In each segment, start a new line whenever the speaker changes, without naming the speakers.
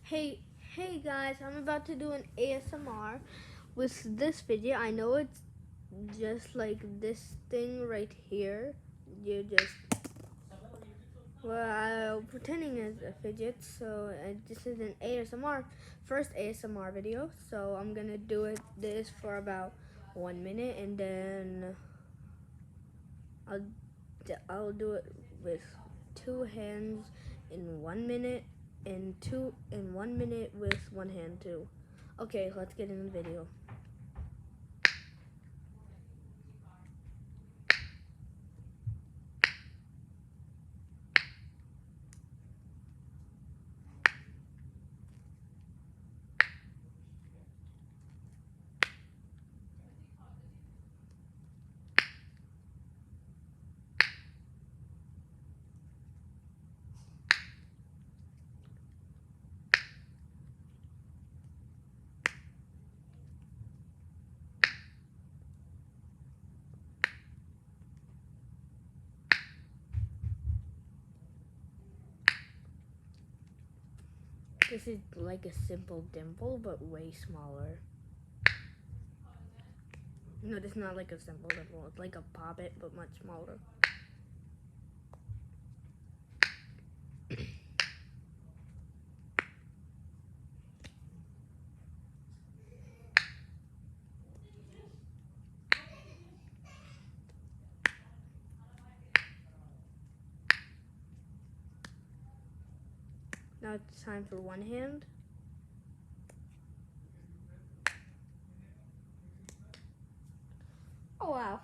Hey, hey guys, I'm about to do an ASMR with this fidget. I know it's just like this thing right here. You just, well, I'm pretending as a fidget, so this is an ASMR, first ASMR video. So I'm gonna do this for about 1 minute, and then I'll, I'll do it with 2 hands in 1 minute, and 1 minute with 1 hand too. Okay, let's get in the video. This is like a simple dimple, but way smaller. No, this is not like a simple dimple. It's like a poppet, but much smaller. Now it's time for 1 hand. Oh wow.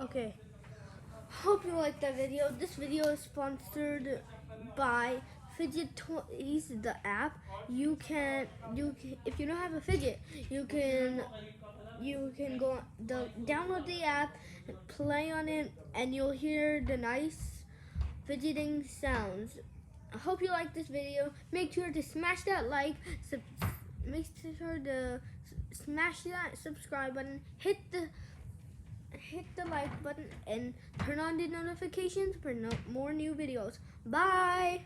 Okay. Hope you liked that video. This video is sponsored by Fidget Toys, the app. If you don't have a fidget, you can go download the app and play on it, and you'll hear the nice fidgeting sounds. I hope you like this video. Make sure to smash that like, make sure to smash that subscribe button, hit the like button, and turn on the notifications for more new videos. Bye!